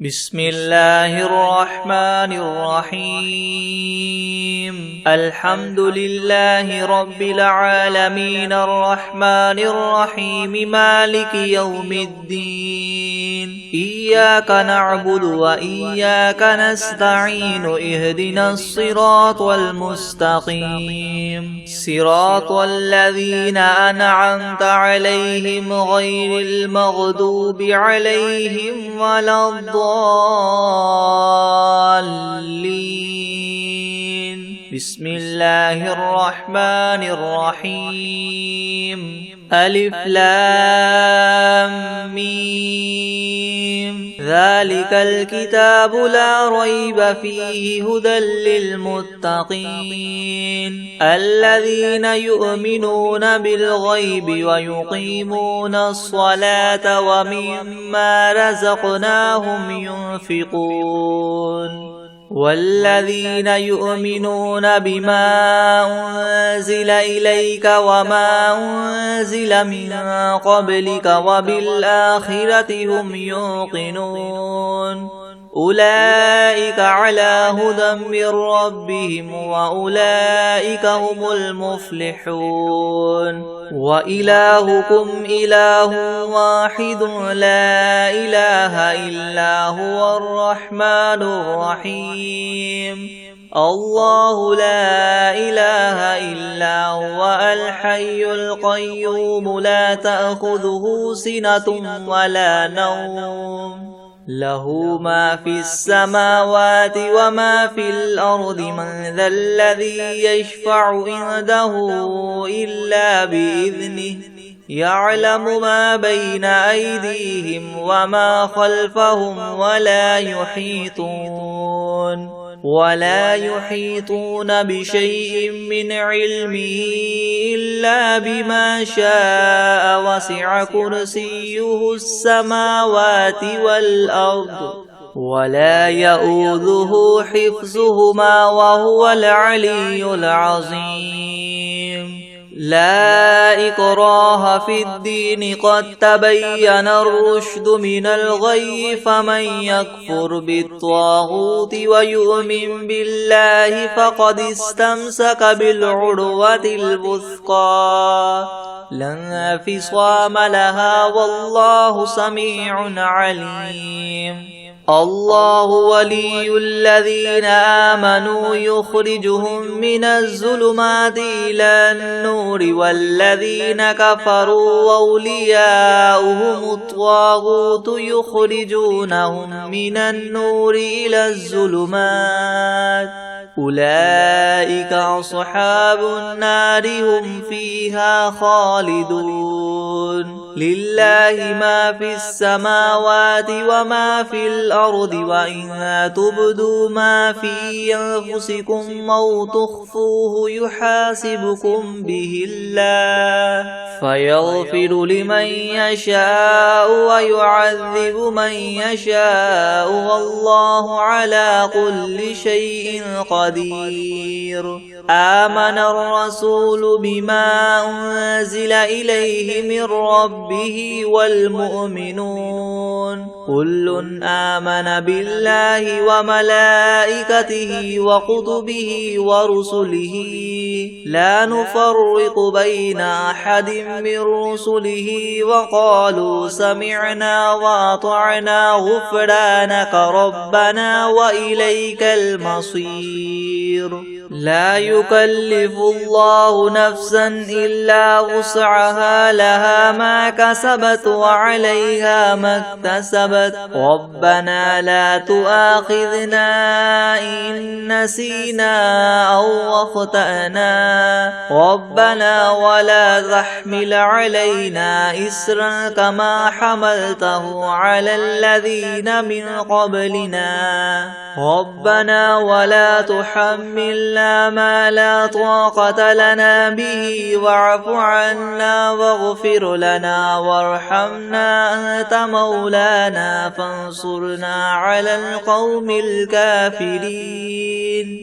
بسم الله الرحمن الرحيم الحمد لله رب العالمين الرحمن الرحيم مالك يوم الدين إياك نعبد وإياك نستعين اهدنا الصراط المستقيم صراط الذين أنعمت عليهم غير المغضوب عليهم ولا الضالين بسم الله الرحمن الرحيم ألف لام ميم ذلك الكتاب لا ريب فيه هدى للمتقين الذين يؤمنون بالغيب ويقيمون الصلاة ومما رزقناهم ينفقون والذين يؤمنون بما أنزل إليك وما أنزل من قبلك وبالآخرة هم يوقنون أولئك على هدى من ربهم وأولئك هم المفلحون وإلهكم إله واحد لا إله إلا هو الرحمن الرحيم الله لا إله إلا هو الحي القيوم لا تأخذه سنة ولا نوم له ما في السماوات وما في الأرض من ذا الذي يشفع عنده إلا بإذنه يعلم ما بين أيديهم وما خلفهم ولا يحيطون بشيء من علمه إلا بما شاء وسع كرسيه السماوات والأرض ولا يؤوده حفظهما وهو العلي العظيم لا إكراه في الدين قد تبين الرشد من الغي فمن يكفر بالطاغوت ويؤمن بالله فقد استمسك بالعروة الوثقى لا انفصام لها والله سميع عليم الله ولي الذين آمنوا يخرجهم من الظلمات إلى النور والذين كفروا أولياؤهم الطاغوت يخرجونهم من النور إلى الظلمات أولئك أصحاب النار هم فيها خالدون لله ما في السماوات وما في الأرض وإن تبدوا ما في أنفسكم أو تخفوه يحاسبكم به الله فيغفر لمن يشاء ويعذب من يشاء والله على كل شيء قدير آمن الرسول بما أنزل إليه من ربه والمؤمنون كل آمن بالله وملائكته وكتبه ورسله لا نفرق بين أحد من رسله وقالوا سمعنا وأطعنا غفرانك ربنا وإليك المصير لا يكلف الله نفسا إلا وسعها لها ما كسبت وعليها ما اكتسبت ربنا لا تؤاخذنا إن نسينا أو أخطأنا ربنا ولا تحمل علينا إسرا كما حملته على الذين من قبلنا ربنا ولا تحملنا ما لا طاقة لنا به واعف عنا واغفر لنا وارحمنا أنت مولانا فانصرنا على القوم الكافرين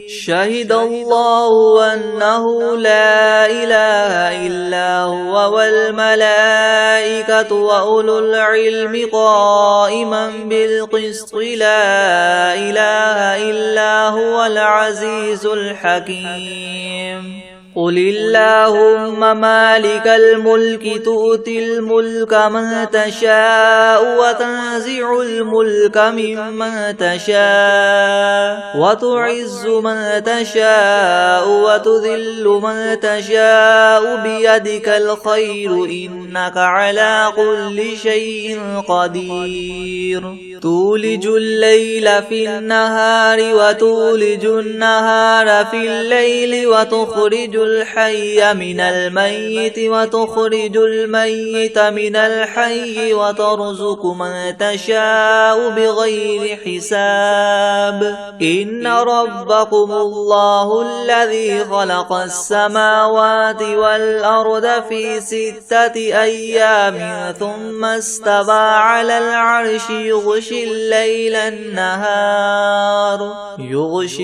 شهد الله أنه لا إله إلا هو والملائكة وأولو العلم قائما بالقسط لا إله إلا هو العزيز الحكيم قل اللهم مالك الملك تؤتي الملك من تشاء وتنزع الملك ممن تشاء وتعز من تشاء وتذل من تشاء بيدك الخير إنك على كل شيء قدير تولج الليل في النهار وتولج النهار في الليل وتخرج الحي من الميت وتخرج الميت من الحي وترزق من تشاء بغير حساب إن ربكم الله الذي خلق السماوات والأرض في 6 أيام ثم استوى على العرش يغشي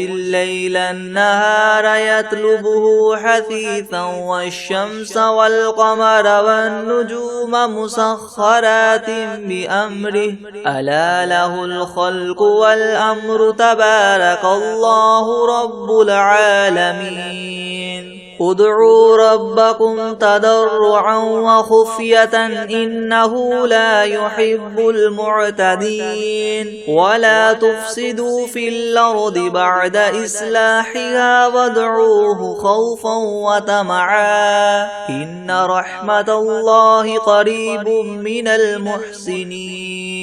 الليل النهار يطلبه حثيثا والشمس والقمر والنجوم مسخرات بأمره ألا له الخلق والأمر تبارك الله رب العالمين ادعوا ربكم تضرعا وخفية إنه لا يحب المعتدين ولا تفسدوا في الأرض بعد إصلاحها وادعوه خوفا وطمعا إن رحمة الله قريب من المحسنين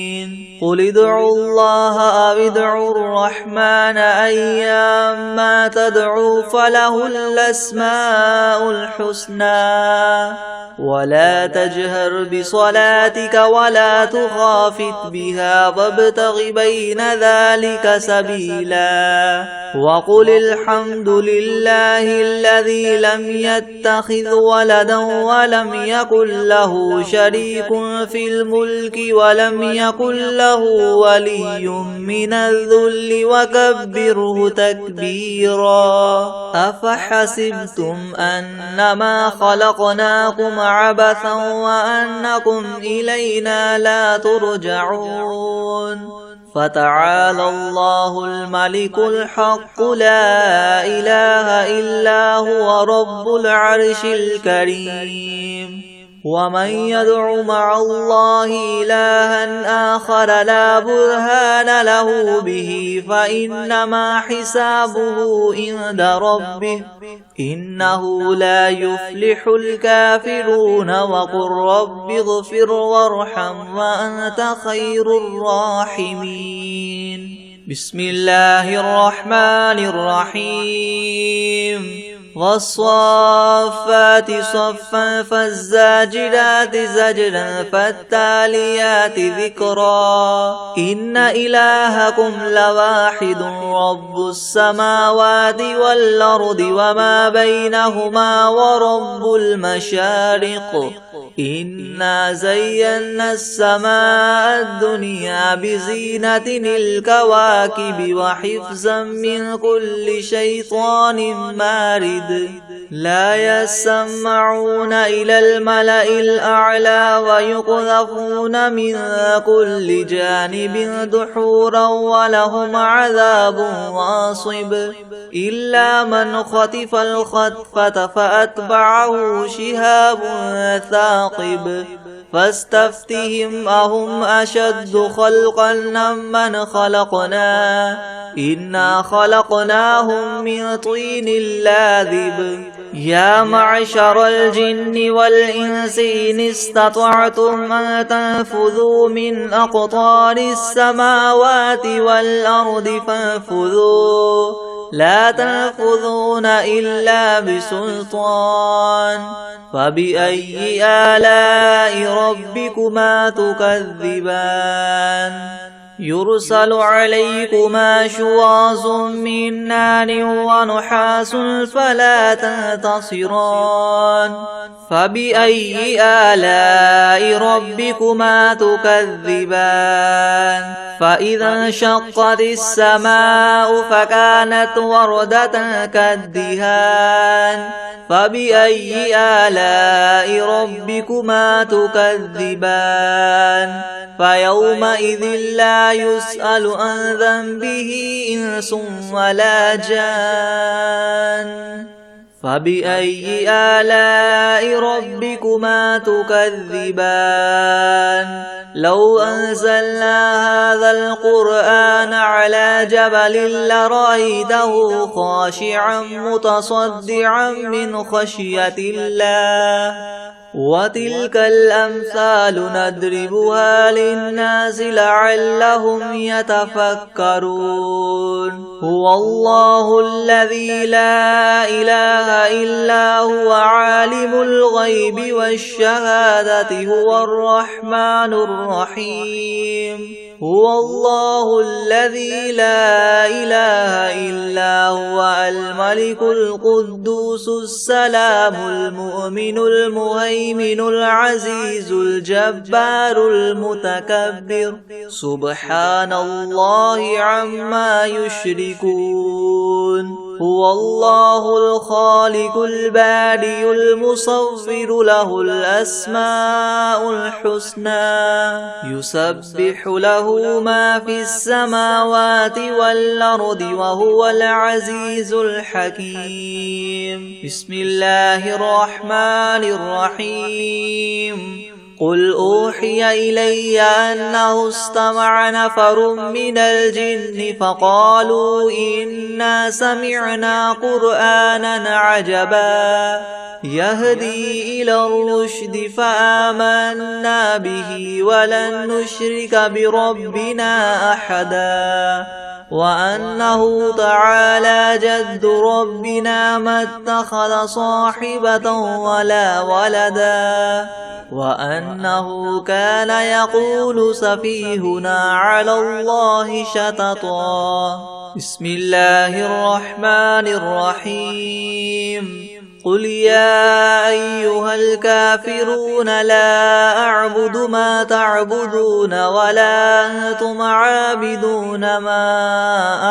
قل ادعوا الله أو ادعوا الرحمن أيما تدعوا فله الأسماء الحسنى ولا تجهر بصلاتك ولا تخافت بها وابتغ بين ذلك سبيلا وقل الحمد لله الذي لم يتخذ ولدا ولم يكن له شريك في الملك ولم يكن له ولي من الذل وكبره تكبيرا أفحسبتم أنما خلقناكم عبثا وأنكم إلينا لا ترجعون فتعالى الله الملك الحق لا إله إلا هو رب العرش الكريم ومن يدع مع الله إلها آخر لا برهان له به فإنما حسابه عند ربه إنه لا يفلح الكافرون وقل رب اغفر وارحم وأنت خير الراحمين بسم الله الرحمن الرحيم والصافات صفا فالزاجرات زجرا فالتاليات ذكرا إن إلهكم لواحد رب السماوات والأرض وما بينهما ورب المشارق إنا زينا السماء الدنيا بزينة الكواكب وحفظا من كل شيطان مارد لا يسمعون إلى الملأ الأعلى ويقذفون من كل جانب دحورا ولهم عذاب واصب إلا من خطف الخطفة فأتبعه شهاب ثاقب فاستفتهم أهم أشد خلقا ممن خلقنا إنا خلقناهم من طين لاذب يا معشر الجن والإنس إن استطعتم أن تنفذوا من أقطار السماوات والأرض فانفذوا لا تنفذون إلا بسلطان فبأي آلاء ربكما تكذبان يرسل عليكما شواظ من نار ونحاس فلا تنتصران فبأي آلاء ربكما تكذبان فإذا انشقت السماء فكانت وردة كالدهان فبأي آلاء ربكما تكذبان فيومئذ لا يسأل عن ذنبه إنس ولا جان فبأي آلاء ربكما تكذبان لو أنزلنا هذا القرآن على جبل لرأيته خاشعا متصدعا من خشية الله وتلك الأمثال نضربها للناس لعلهم يتفكرون هو الله الذي لا إله إلا هو عالم الغيب والشهادة هو الرحمن الرحيم هو الله الذي لا إله إلا هو الملك القدوس السلام المؤمن المهيمن العزيز الجبار المتكبر سبحان الله عما يشركون هو الله الخالق البارئ المصور له الأسماء الحسنى يسبح له ما في السماوات والأرض وهو العزيز الحكيم بسم الله الرحمن الرحيم قل أوحي إلي أنه استمع نفر من الجن فقالوا إنا سمعنا قرآنا عجبا يهدي إلى الرشد فآمنا به ولن نشرك بربنا أحدا وأنه تعالى جد ربنا ما اتخذ صاحبة ولا ولدا وأنه كان يقول سفيهنا على الله شططا بسم الله الرحمن الرحيم قل يا أيها الكافرون لا أعبد ما تعبدون ولا أنتم عابدون ما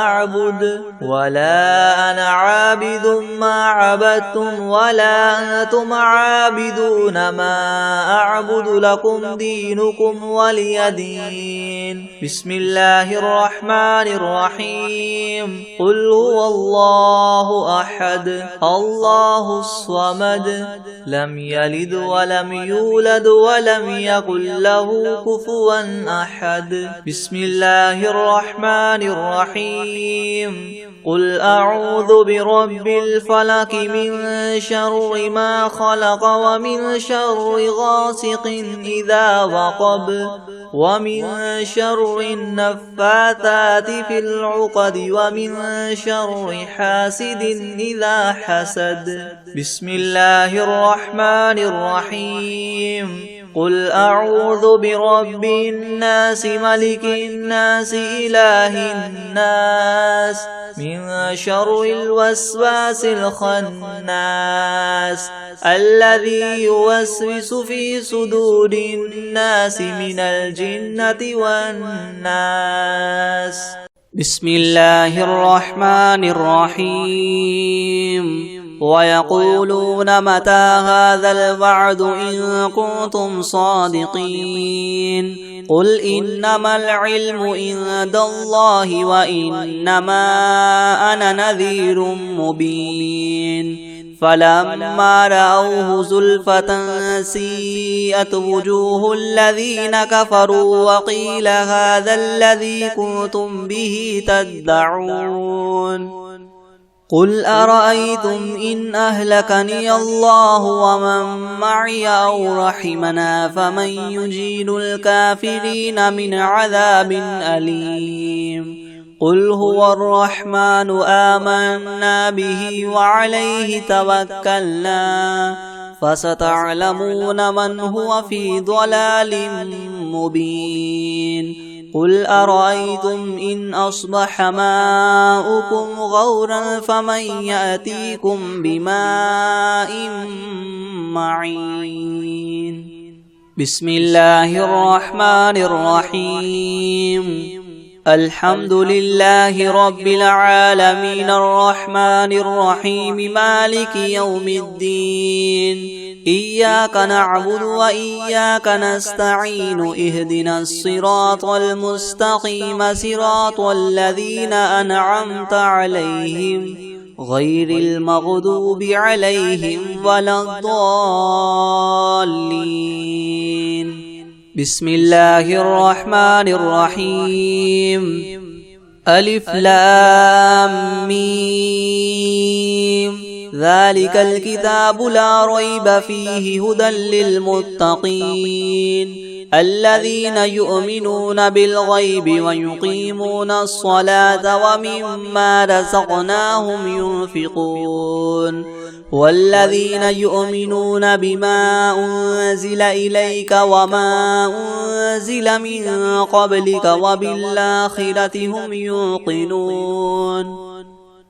أعبد ولا أنا عابد ما عبدتم ولا أنتم عابدون ما أعبد لكم دينكم ولي دين بسم الله الرحمن الرحيم قل هو الله أحد الله الصمد لم يلد ولم يولد ولم يكن له كفوا أحد بسم الله الرحمن الرحيم قل أعوذ برب الفلق من شر ما خلق ومن شر غاسق إذا وقب ومن شر النفاثات في العقد ومن شر حاسد إذا حسد بسم الله الرحمن الرحيم قل أعوذ برب الناس ملك الناس إله الناس من شر الوسواس الخناس الذي يوسوس في صدور الناس من الجنة والناس بسم الله الرحمن الرحيم ويقولون متى هذا الوعد إن كنتم صادقين قل إنما العلم عند الله وإنما أنا نذير مبين فلما رأوه زلفة سيئت وجوه الذين كفروا وقيل هذا الذي كنتم به تدعون قل أرأيتم إن أهلكني الله ومن معي أو رحمنا فمن يجير الكافرين من عذاب أليم قل هو الرحمن آمنا به وعليه توكلنا فستعلمون من هو في ضلال مبين قل أرأيتم إن أصبح ماؤكم غورا فمن يأتيكم بماء معين بسم الله الرحمن الرحيم الحمد لله رب العالمين الرحمن الرحيم مالك يوم الدين إياك نعبد وإياك نستعين اهدنا الصراط المستقيم صراط الذين أنعمت عليهم غير المغضوب عليهم ولا الضالين بسم الله الرحمن الرحيم ألف لام ميم ذلك الكتاب لا ريب فيه هدى للمتقين الذين يؤمنون بالغيب ويقيمون الصلاة ومما رزقناهم ينفقون والذين يؤمنون بما أنزل إليك وما أنزل من قبلك وبالآخرة هم يوقنون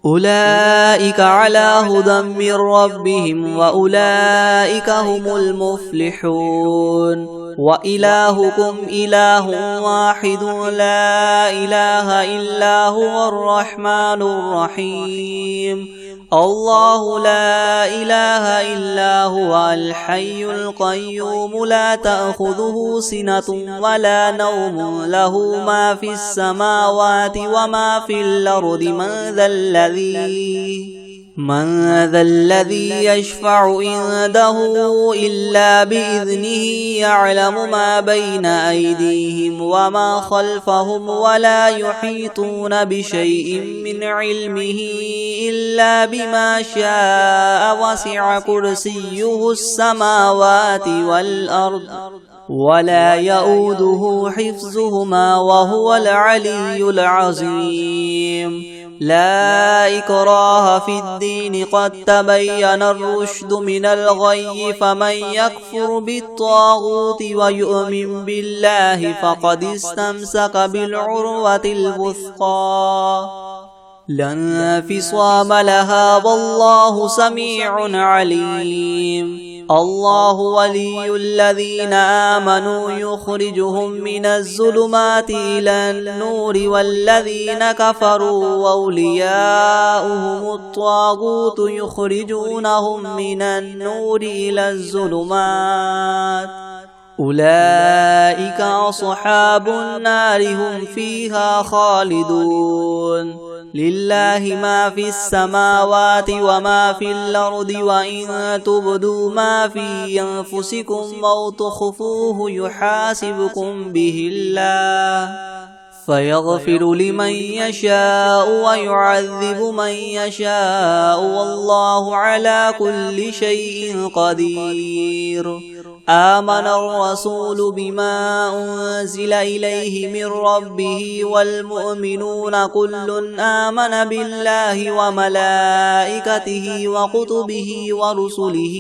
أولئك على هدى من ربهم وأولئك هم المفلحون وإلهكم إله واحد لا إله إلا هو الرحمن الرحيم الله لا إله إلا هو الحي القيوم لا تأخذه سنة ولا نوم له ما في السماوات وما في الأرض من ذا الذي يشفع عنده إلا بإذنه يعلم ما بين أيديهم وما خلفهم ولا يحيطون بشيء من علمه إلا بما شاء وسع كرسيه السماوات والأرض ولا يؤوده حفظهما وهو العلي العظيم لا إكراه في الدين قد تبين الرشد من الغي فمن يكفر بالطاغوت ويؤمن بالله فقد استمسك بالعروة الوثقى لا انفصام لها والله سميع عليم الله ولي الذين آمنوا يخرجهم من الظلمات إلى النور والذين كفروا أولياؤهم الطاغوت يخرجونهم من النور إلى الظلمات أولئك أصحاب النار هم فيها خالدون لله ما في السماوات وما في الأرض وإن تبدوا ما في أنفسكم أو تخفوه يحاسبكم به الله فيغفر لمن يشاء ويعذب من يشاء والله على كل شيء قدير آمن الرسول بما أنزل إليه من ربه والمؤمنون كل آمن بالله وملائكته وكتبه ورسله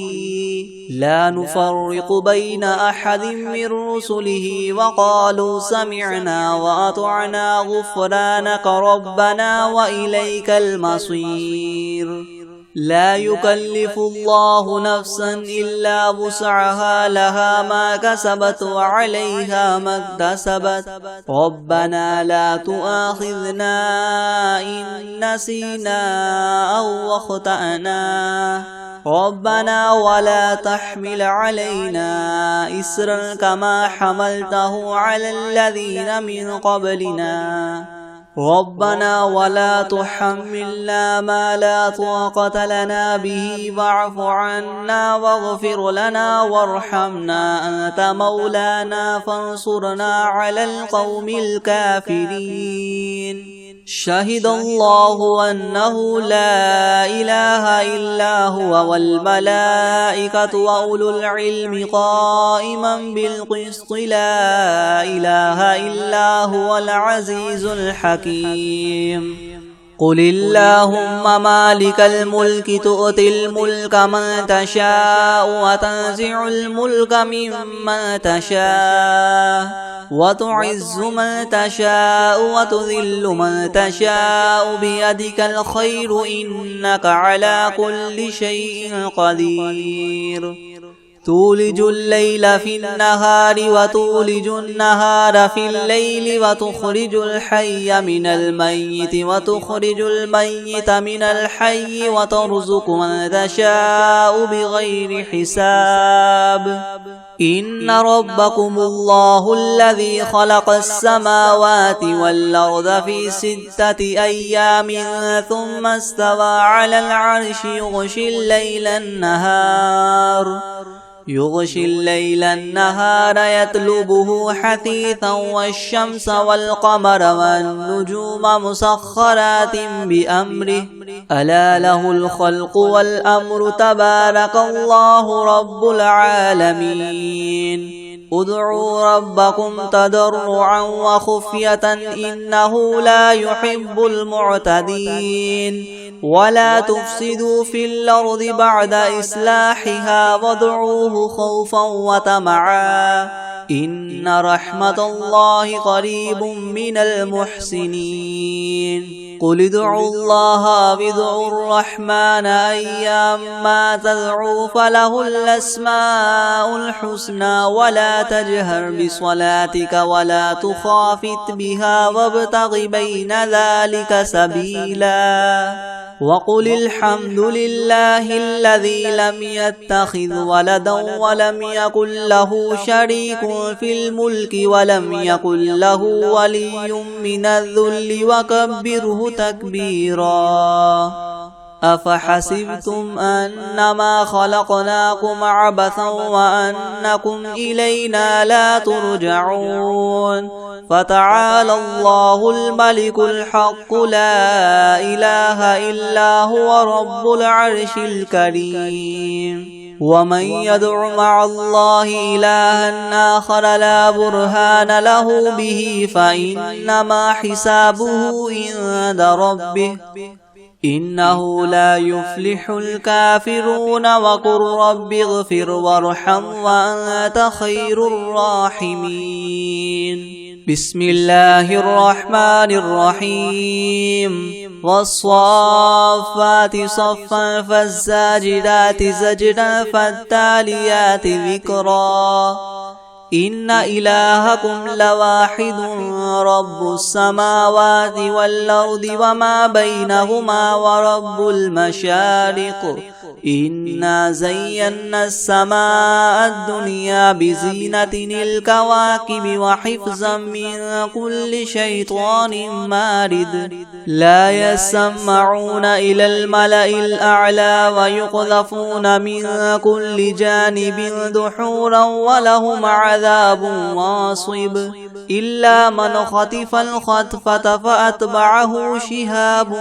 لا نفرق بين أحد من رسله وقالوا سمعنا وأطعنا غفرانك ربنا وإليك المصير لا يكلف الله نفسا إلا وسعها لها ما كسبت وعليها ما اكتسبت ربنا لا تؤاخذنا إن نسينا أو أخطأنا ربنا ولا تحمل علينا إسرا كما حملته على الذين من قبلنا ربنا ولا تحملنا ما لا طاقة لنا به واعف عنا واغفر لنا وارحمنا أنت مولانا فانصرنا على القوم الكافرين شهد الله أنه لا إله إلا هو والملائكة وأولو العلم قائما بالقسط لا إله إلا هو العزيز الحكيم قل اللهم مالك الملك تؤتي الملك من تشاء وتنزع الملك ممن تشاء وتعز من تشاء وتذل من تشاء بيدك الخير إنك على كل شيء قدير تولج الليل في النهار وتولج النهار في الليل وتخرج الحي من الميت وتخرج الميت من الحي وترزق من تشاء بغير حساب إن ربكم الله الذي خلق السماوات والأرض في 6 أيام ثم استوى على العرش يغشي الليل النهار يطلبه حثيثا والشمس والقمر والنجوم مسخرات بأمره ألا له الخلق والأمر تبارك الله رب العالمين ادعوا ربكم تضرعا وخفية إنه لا يحب المعتدين ولا تفسدوا في الأرض بعد إصلاحها وادعوه خوفا وطمعا إن رحمة الله قريب من المحسنين قل ادعوا الله وادعوا الرحمن أيما تدعوا فله الأسماء الحسنى ولا تجهر بصلاتك ولا تخافت بها وابتغ بين ذلك سبيلا وقل الحمد لله الذي لم يتخذ ولدا ولم يكن له شريك في الملك ولم يكن له ولي من الذل وكبره تكبيرا أفحسبتم أنما خلقناكم عبثا وأنكم إلينا لا ترجعون فتعالى الله الملك الحق لا إله إلا هو رب العرش الكريم ومن يدع مع الله إلها آخر لا برهان له به فإنما حسابه عند ربه إنه لا يفلح الكافرون وقل رب اغفر وارحم وأنت خير الراحمين بسم الله الرحمن الرحيم والصافات صفا فالزاجرات زجرا فالتاليات ذكرا إن إلهكم لواحد رب السماوات والأرض وما بينهما ورب المشارق إنا زينا السماء الدنيا بزينة الكواكب وحفظا من كل شيطان مارد لا يسمعون إلى الملأ الأعلى ويقذفون من كل جانب دحورا ولهم عذاب واصب إلا من خطف الخطفة فأتبعه شهاب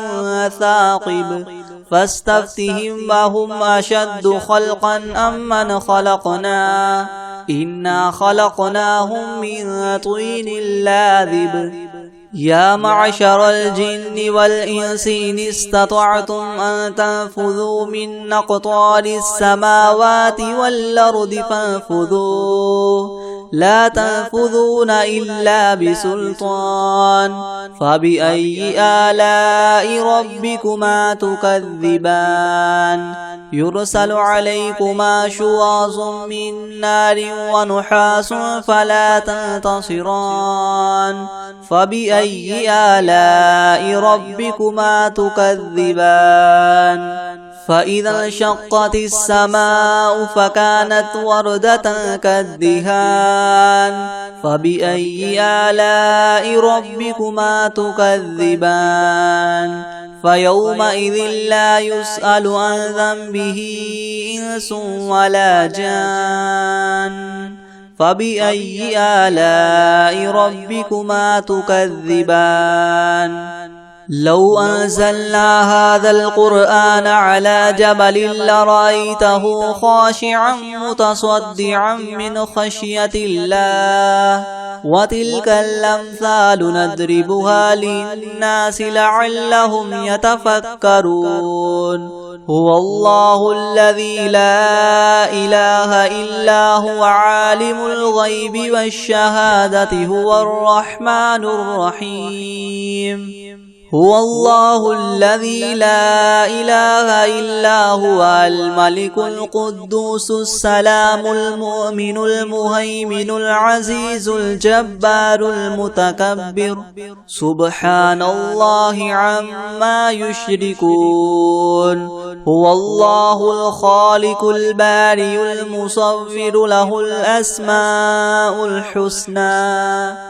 ثاقب فاستفتهم وهم أشد خلقا أم من خلقنا إنا خلقناهم من طين لاذب يا معشر الجن والإنس إن استطعتم أن تنفذوا من أقطار السماوات والأرض فانفذوا لا تنفذون إلا بسلطان فبأي آلاء ربكما تكذبان يرسل عليكما شواظ من نار ونحاس فلا تنتصران فبأي آلاء ربكما تكذبان فإذا انشقت السماء فكانت وردة كالدهان فبأي آلاء ربكما تكذبان فيومئذ لا يسأل عن ذنبه إنس ولا جان فبأي آلاء ربكما تكذبان لو أنزلنا هذا القرآن على جبل لرأيته خاشعا متصدعا من خشية الله وتلك الأمثال نضربها للناس لعلهم يتفكرون هو الله الذي لا إله إلا هو عالم الغيب والشهادة هو الرحمن الرحيم هو الله الذي لا إله إلا هو الملك القدوس السلام المؤمن المهيمن العزيز الجبار المتكبر سبحان الله عما يشركون هو الله الخالق البارئ المصور له الأسماء الحسنى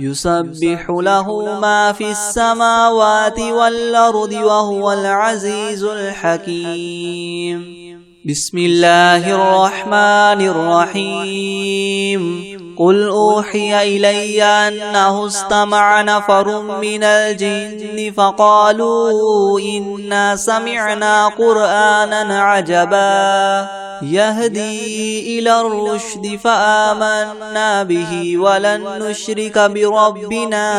يسبح له ما في السماوات والأرض وهو العزيز الحكيم بسم الله الرحمن الرحيم قل أوحي إلي أنه استمع نفر من الجن فقالوا إنا سمعنا قرآنا عجبا يهدي إلى الرشد فآمنا به ولن نشرك بربنا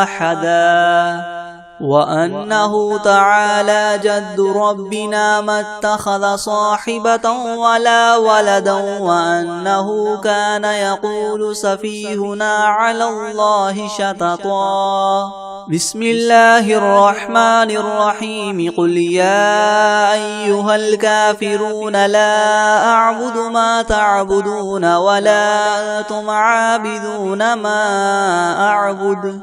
أحدا وأنه تعالى جد ربنا ما اتخذ صاحبة ولا ولدا وأنه كان يقول سفيهنا على الله شططا بسم الله الرحمن الرحيم قل يا أيها الكافرون لا أعبد ما تعبدون ولا أنتم عابدون ما أعبد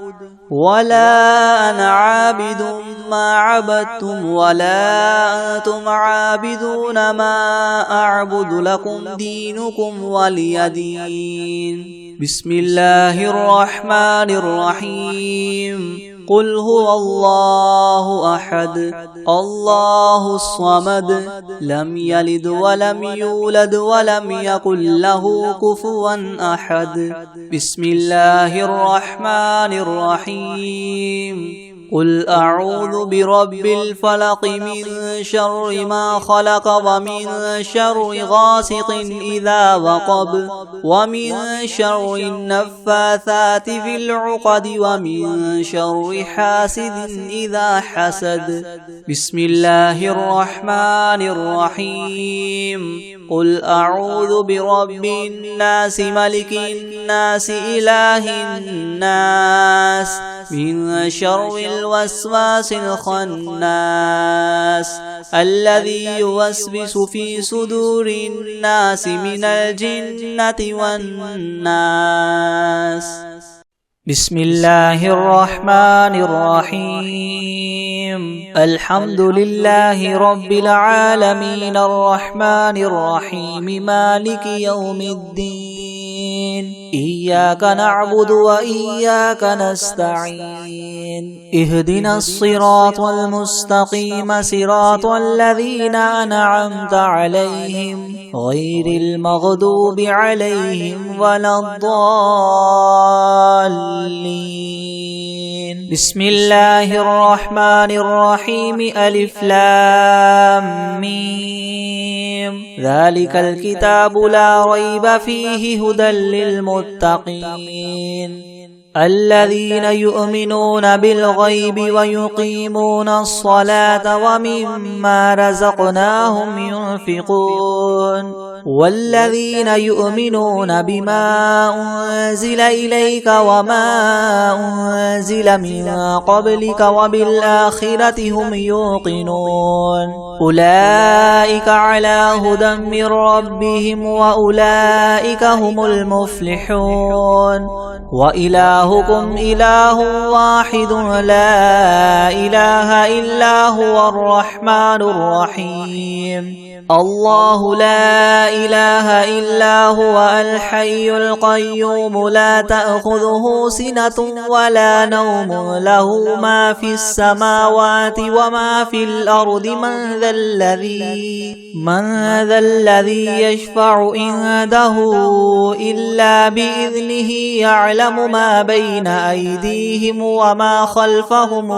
ولا أنا عابد ما عبدتم ولا أنتم عابدون ما أعبد لكم دينكم ولي دين بسم الله الرحمن الرحيم قل هو الله أحد الله الصمد لم يلد ولم يولد ولم يكن له كفوا أحد بسم الله الرحمن الرحيم قل أعوذ برب الفلق من شر ما خلق ومن شر غاسق إذا وقب ومن شر النفاثات في العقد ومن شر حاسد إذا حسد بسم الله الرحمن الرحيم قل أعوذ برب الناس ملك الناس إله الناس من شر الوسواس الخناس الذي يوسوس في صدور الناس من الجنة والناس بسم الله الرحمن الرحيم الحمد لله رب العالمين الرحمن الرحيم مالك يوم الدين إياك نعبد وإياك نستعين اهدنا الصراط المستقيم صراط الذين أنعمت عليهم غير المغضوب عليهم ولا الضالين بسم الله الرحمن الرحيم ألف لام ميم ذلك الكتاب لا ريب فيه هدى للمتقين الذين يؤمنون بالغيب ويقيمون الصلاة ومما رزقناهم ينفقون والذين يؤمنون بما أنزل إليك وما أنزل من قبلك وبالآخرة هم يوقنون أولئك على هدى من ربهم وأولئك هم المفلحون وإلهكم إله واحد لا إله إلا هو الرحمن الرحيم الله لا إله إلا هو الحي القيوم لا تأخذه سنة ولا نوم له ما في السماوات وما في الأرض من ذا الذي يشفع عنده إلا بإذنه يعلم ما بين أيديهم وما خلفهم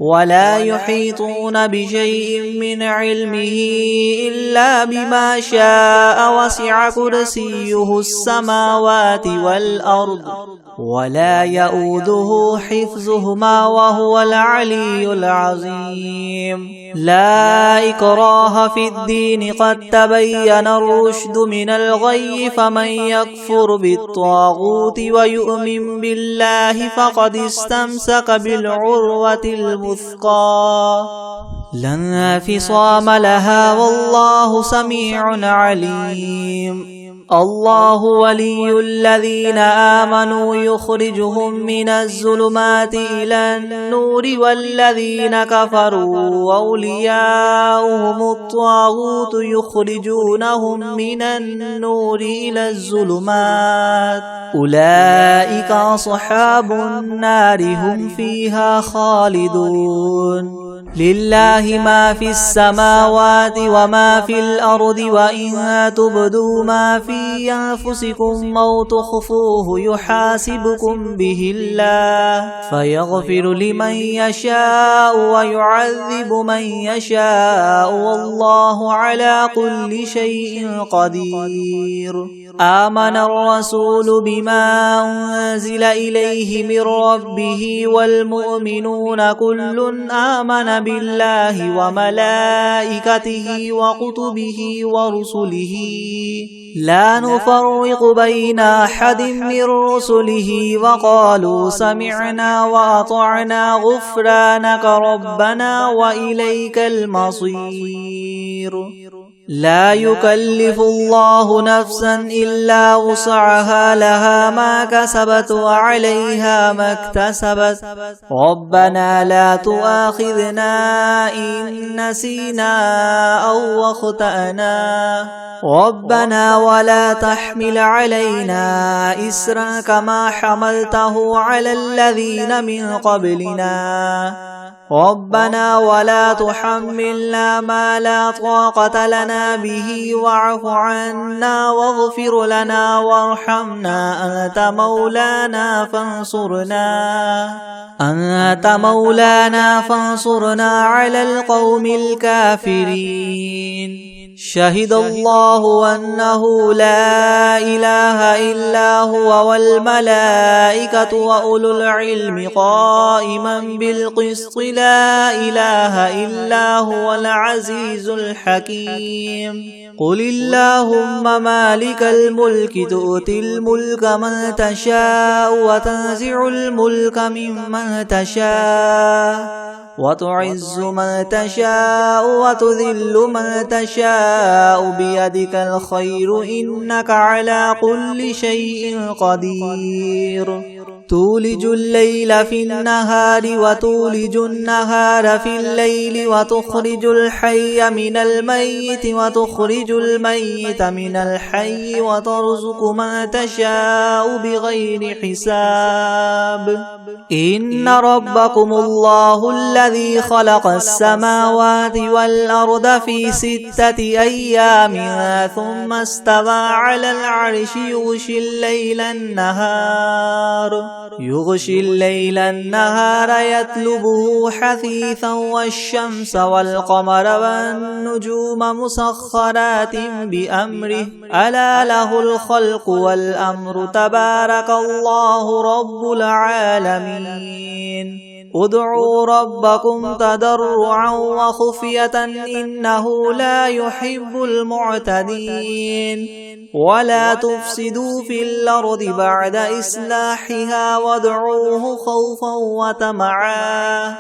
ولا يحيطون بشيء من علمه إلا بما شاء وسع كرسيه السماوات والأرض ولا يؤوده حفظهما وهو العلي العظيم لا إكراه في الدين قد تبين الرشد من الغي فمن يكفر بالطاغوت ويؤمن بالله فقد استمسك بالعروة الوثقى لا انفصام لها والله سميع عليم الله ولي الذين آمنوا يخرجهم من الظلمات إلى النور والذين كفروا أولياؤهم الطاغوت يخرجونهم من النور إلى الظلمات أولئك أصحاب النار هم فيها خالدون لله ما في السماوات وما في الأرض وإن تبدوا ما في أنفسكم أو تخفوه يحاسبكم به الله فيغفر لمن يشاء ويعذب من يشاء والله على كل شيء قدير آمن الرسول بما أنزل إليه من ربه والمؤمنون كل آمن بالله وملائكته وكتبه ورسله لا نفرق بين أحد من رسله وقالوا سمعنا وأطعنا غفرانك ربنا وإليك المصير لا يكلف الله نفسا إلا وسعها لها ما كسبت وعليها ما اكتسبت ربنا لا تؤاخذنا إن نسينا أو أخطأنا ربنا ولا تحمل علينا إسرا كما حملته على الذين من قبلنا ربنا ولا تحملنا ما لا طاقة لنا به واعف عنا واغفر لنا وارحمنا أنت مولانا فانصرنا على القوم الكافرين شهد الله أنه لا إله إلا هو والملائكة وأولو العلم قائما بالقسط لا إله إلا هو العزيز الحكيم قل اللهم مالك الملك تؤتي الملك من تشاء وتنزع الملك ممن تشاء وتعز من تشاء وتذل من تشاء بيدك الخير إنك على كل شيء قدير تولج الليل في النهار وتولج النهار في الليل وتخرج الحي من الميت وتخرج الميت من الحي وترزق من تشاء بغير حساب إن ربكم الله الذي خلق السماوات والأرض في 6 أيام ثم استوى على العرش يغشي الليل النهار يطلبه حثيثا والشمس والقمر والنجوم مسخرات بأمره ألا له الخلق والأمر تبارك الله رب العالمين ادعوا ربكم تضرعا وخفية إنه لا يحب المعتدين ولا تفسدوا في الأرض بعد إصلاحها وادعوه خوفا وطمعا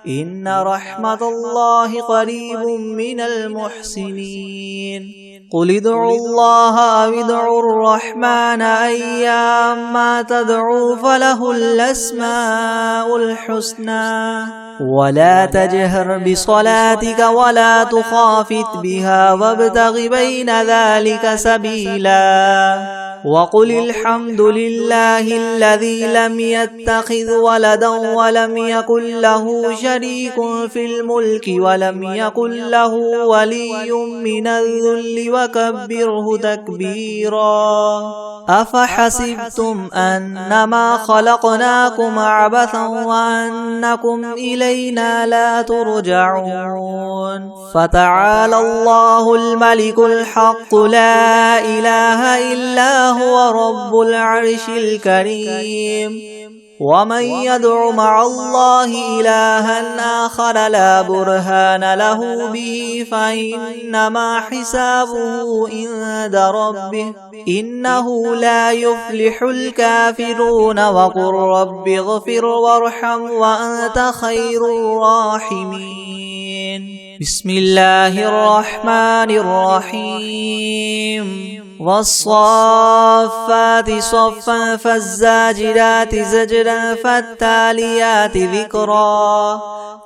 إن رحمة الله قريب من المحسنين قل ادعوا الله أو ادعوا الرحمن أيما تدعوا فله الأسماء الحسنى ولا تجهر بصلاتك ولا تخافت بها وابتغ بين ذلك سبيلا وقل الحمد لله الذي لم يتخذ ولدا ولم يكن له شريك في الملك ولم يكن له ولي من الذل وكبره تكبيرا أفحسبتم أنما خلقناكم عبثا وأنكم إلينا لا ترجعون فتعالى الله الملك الحق لا إله إلا هو رب العرش الكريم ومن يدع مع الله إلها آخر لا برهان له به فإنما حسابه عند ربه إنه لا يفلح الكافرون وقل رب اغفر وارحم وأنت خير الراحمين بسم الله الرحمن الرحيم والصافات صفا فالزاجرات زجرا فالتاليات ذكرا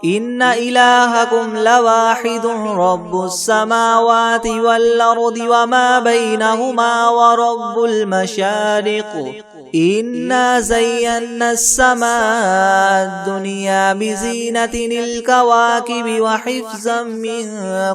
إن إلهكم لواحد رب السماوات والأرض وما بينهما ورب المشارق إنا زينا السماء الدنيا بزينة الكواكب وحفظا من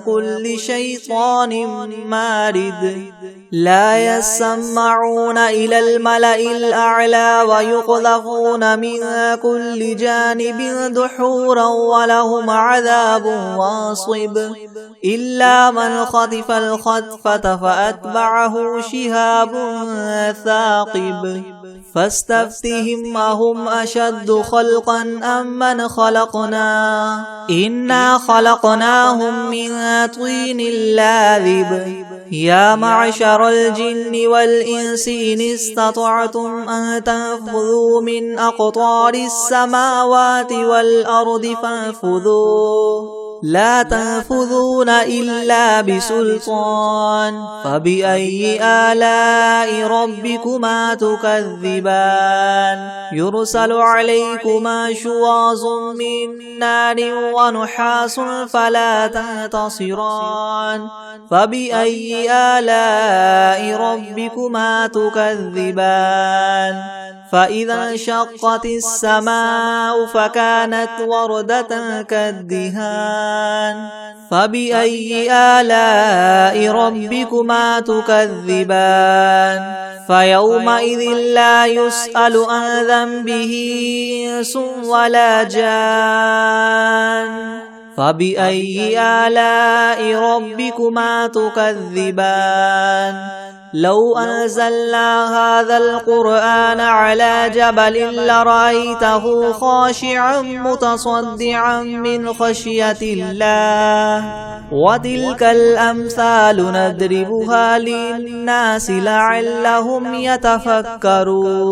كل شيطان مارد لا يسمعون إلى الملأ الأعلى ويقذفون من كل جانب دحورا ولهم عذاب واصب إلا من خطف الخطفة فأتبعه شهاب ثاقب فاستفتهم أهم أشد خلقا أم من خلقنا إنا خلقناهم من طين لاذب يا معشر الجن والإنس إن استطعتم أن تنفذوا من أقطار السماوات والأرض فانفذوا لا تنفذون إلا بسلطان فبأي آلاء ربكما تكذبان يرسل عليكما شواظ من نار ونحاس فلا تنتصران فبأي آلاء ربكما تكذبان فإذا انشقت السماء فكانت وردة كالدهان فبأي آلاء ربكما تكذبان فيومئذ لا يسأل عن ذنبه إنس ولا جان فبأي آلاء ربكما تكذبان لو أنزلنا هذا القرآن على جبل لرأيته خاشعا متصدعا من خشية الله وتلك الأمثال نضربها للناس لعلهم يتفكرون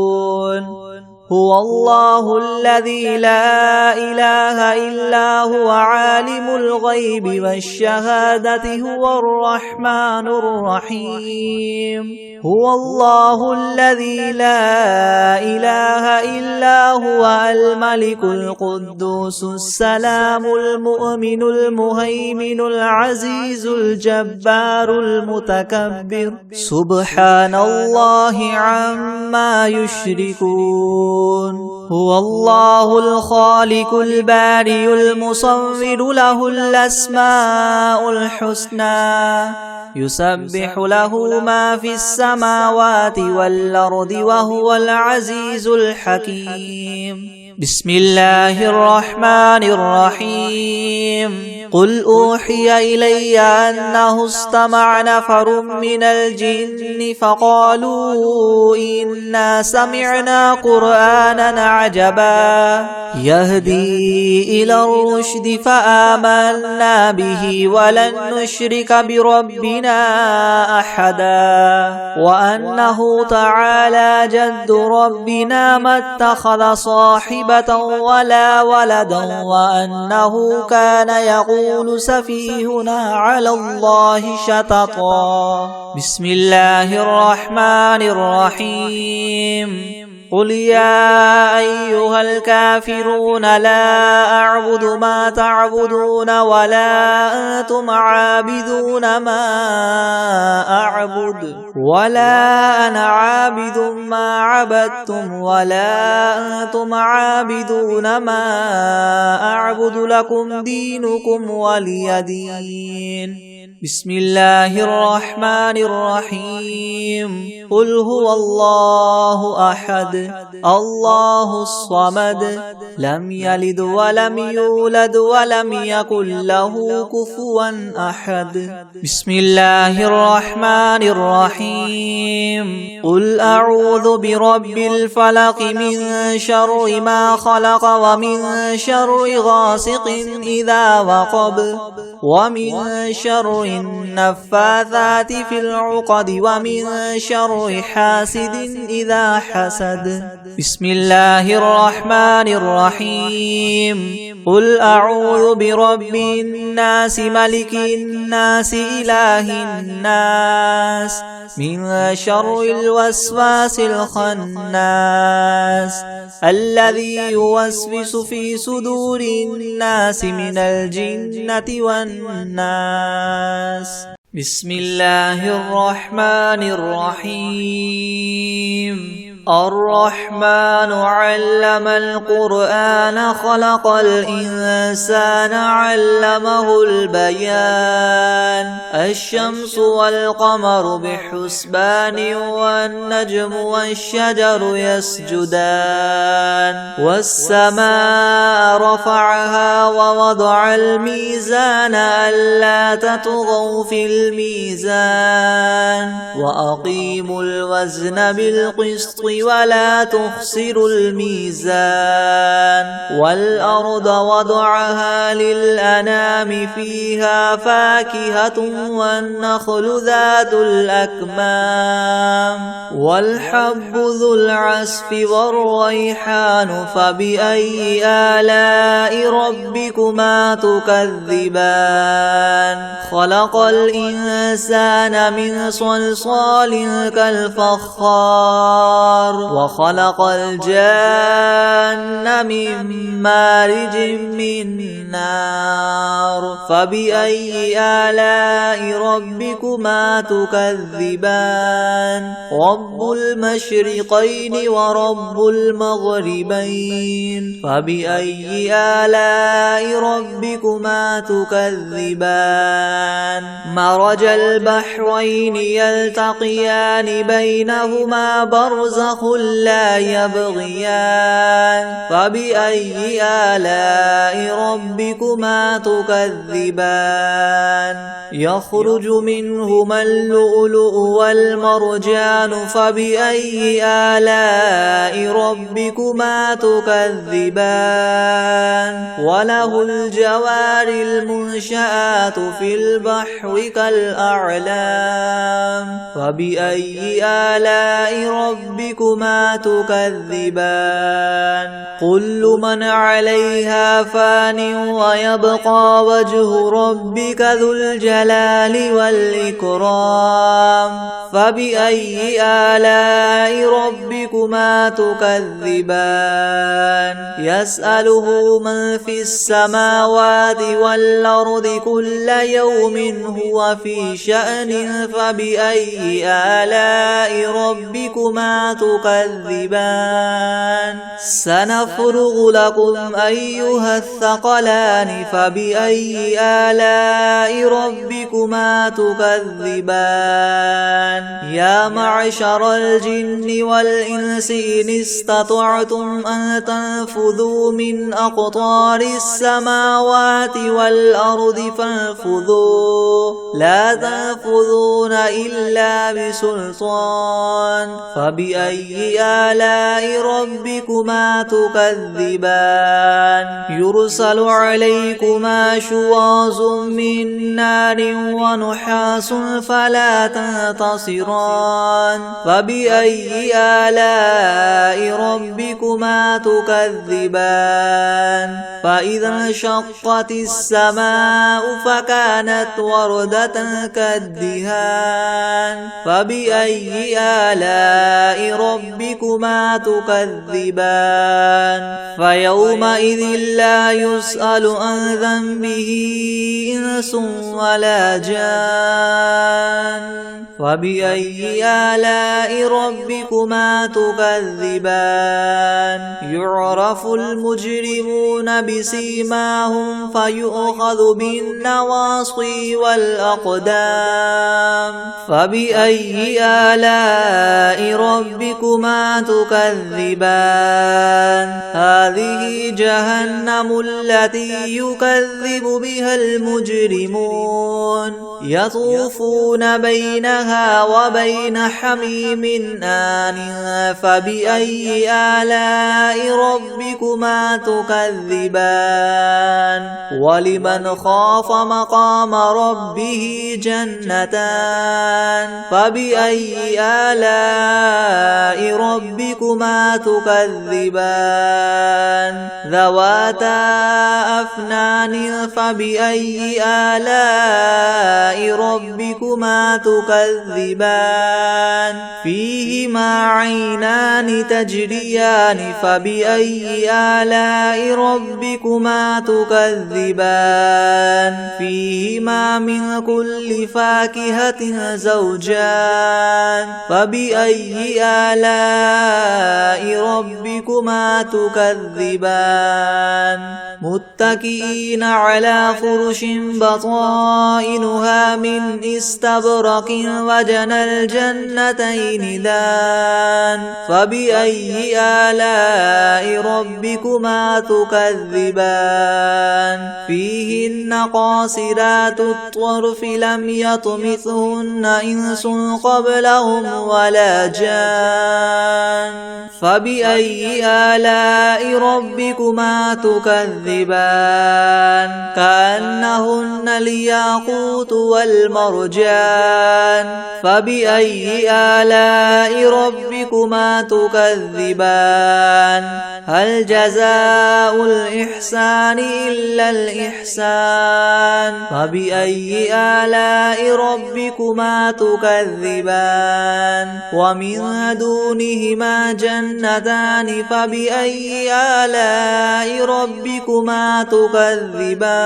هو الله الذي لا إله إلا هو عالم الغيب والشهادة هو الرحمن الرحيم هو الله الذي لا إله إلا هو الملك القدوس السلام المؤمن المهيمن العزيز الجبار المتكبر سبحان الله عما يشركون هو الله الخالق البارئ المصور له الأسماء الحسنى يسبح له ما في السماوات والأرض وهو العزيز الحكيم بسم الله الرحمن الرحيم قل أوحي إلي أنه استمع نفر من الجن فقالوا إنا سمعنا قرآنا عجبا يهدي إلى الرشد فآمنا به ولن نشرك بربنا أحدا وأنه تعالى جد ربنا ما اتخذ صاحبة ولا ولدا وأنه كان يقول سفيهنا على الله شططا بسم الله الرحمن الرحيم قل يا أيها الكافرون لا أعبد ما تعبدون ولا أنتم عابدون ما أعبد ولا أنا عابد ما عبدتم ولا أنتم عابدون ما أعبد لكم دينكم ولي دين بسم الله الرحمن الرحيم قل هو الله أحد الله الصمد لم يلد ولم يولد ولم يكن له كفوا أحد بسم الله الرحمن الرحيم قل أعوذ برب الفلق من شر ما خلق ومن شر غاسق إذا وقب ومن شر النفاثات في العقد ومن شر حاسد إذا حسد بسم الله الرحمن الرحيم قل أعوذ برب الناس ملك الناس إله الناس من شر الوسواس الخناس الذي يوسوس في صدور الناس من الجنة والناس بسم الله الرحمن الرحيم الرحمن علم القرآن خلق الإنسان علمه البيان الشمس والقمر بحسبان والنجم والشجر يسجدان والسماء رفعها ووضع الميزان ألا تطغوا في الميزان وأقيموا الوزن بالقسط ولا تخسروا الميزان والأرض وضعها للأنام فيها فاكهة والنخل ذات الأكمام والحب ذو العصف والريحان فبأي آلاء ربكما تكذبان خلق الإنسان من صلصال كالفخار وخلق الجان من مارج من نار فبأي آلاء ربكما تكذبان رب المشرقين ورب المغربين فبأي آلاء ربكما تكذبان مرج البحرين يلتقيان بينهما برزخ لا يبغيان فبأي آلاء ربكما تكذبان يخرج منهما اللؤلؤ والمرجان فبأي آلاء ربكما تكذبان وله الجوار المنشآت في البحر كالأعلام فبأي آلاء ربكما تكذبان كل من عليها فان ويبقى وجه ربك ذو الجلال والإكرام فبأي آلاء ربكما تكذبان يسأله من في السماوات والأرض كل يوم هو في شأن فبأي آلاء ربكما تكذبان تكذبان سنفرغ لكم أيها الثقلان فبأي آلاء ربكما تكذبان يا معشر الجن والإنس إن استطعتم أن تنفذوا من أقطار السماوات والأرض فانفذوا لا تنفذون إلا بسلطان فبأي آلاء ربكما تكذبان يرسل عليكما شواظ من نار ونحاس فلا تنتصران فبأي آلاء ربكما تكذبان فإذا انشقت السماء فكانت وردة كالدهان فبأي آلاء ربكما تكذبان فيومئذ لا يسأل عن ذنبه إنس ولا جان فبأي آلاء ربكما تكذبان يعرف المجرمون بسيماهم فيؤخذ بالنواصي والأقدام فبأي آلاء ربكما تكذبان هذه جهنم التي يكذب بها المجرمون يطوفون بينها وبين حميم آن فبأي آلاء ربكما تكذبان ولمن خاف مقام ربه جنتان فبأي آلاء ربكما تكذبان ذواتا أفنان فبأي آلاء ربكما تكذبان فيهما عينان تجريان فبأي آلاء ربكما تكذبان فيهما من كل فاكهة زوجان فبأي آلاء ربكما تكذبان متكئين على فرش بطائنها من استبرق وجنى الجنتين دان فبأي آلاء ربكما تكذبان فيهن قاصرات الطرف لم يطمثهن إنس قبلهم ولا جان فبأي آلاء ربكما تكذبان كأنهن الياقوت والمرجان فبأي آلاء ربكما تكذبان هل جزاء الإحسان إلا الإحسان فبأي آلاء ربكما تكذبان ومن دونهما جنتان فبأي آلاء ربكما تكذبان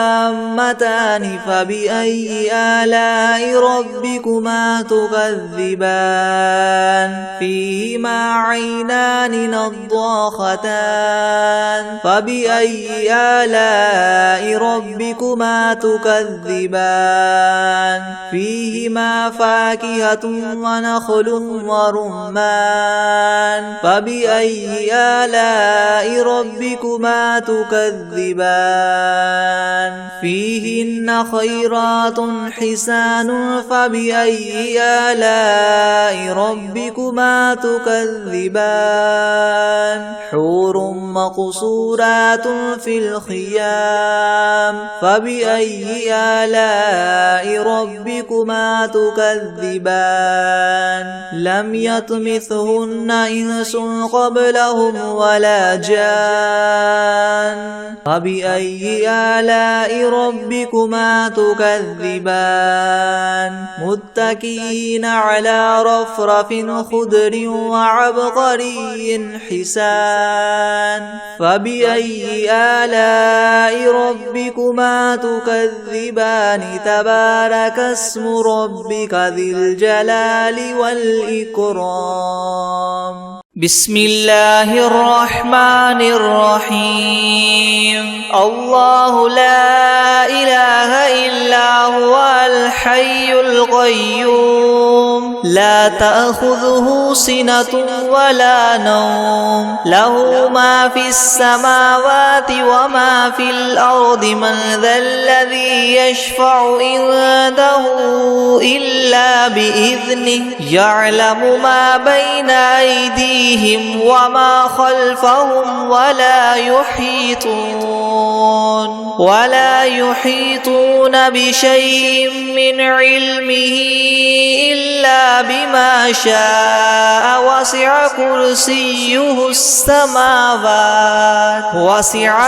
مدهامتان فبأي آلاء ربكما تكذبان فيهما عينان نضاختان فبأي آلاء ربكما تكذبان فيهما فاكهة ونخل ورمان فبأي آلاء ربكما تكذبان فيهن خيرات حسان فبأي آلاء ربكما تكذبان حور مقصورات في الخيام فبأي آلاء ربكما تكذبان لم يطمثهن إنس قبلهم ولا جان فبأي آلاء ربكما تكذبان متكئين على رفرف خضر وعبقري حسان فبأي آلاء ربكما تكذبان تبارك اسم ربك ذي الجلال الجلال والإكرام. بسم الله الرحمن الرحيم. الله لا إله إلا هو الحي القيوم لا تأخذه سنة ولا نوم له ما في السماوات وما في الأرض من ذا الذي يشفع عنده إلا بإذنه يعلم ما بين أيديهم وما خلفهم ولا يحيطون بشيء من علمه إلا بما شاء وسع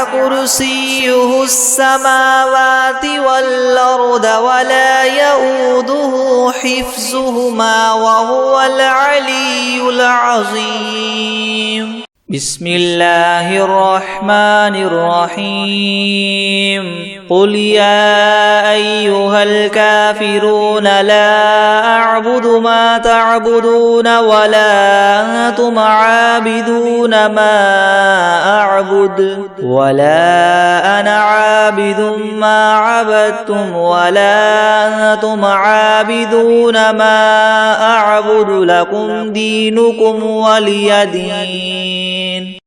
كرسيه السماوات والأرض ولا يؤوده حفظهما وهو العلي العظيم. بسم الله الرحمن الرحيم. قل يا أيها الكافرون لا أعبد ما تعبدون ولا أنتم عابدون ما أعبد ولا أنا عابد ما عبدتم ولا أنتم عابدون ما أعبد لكم دينكم ولي دين.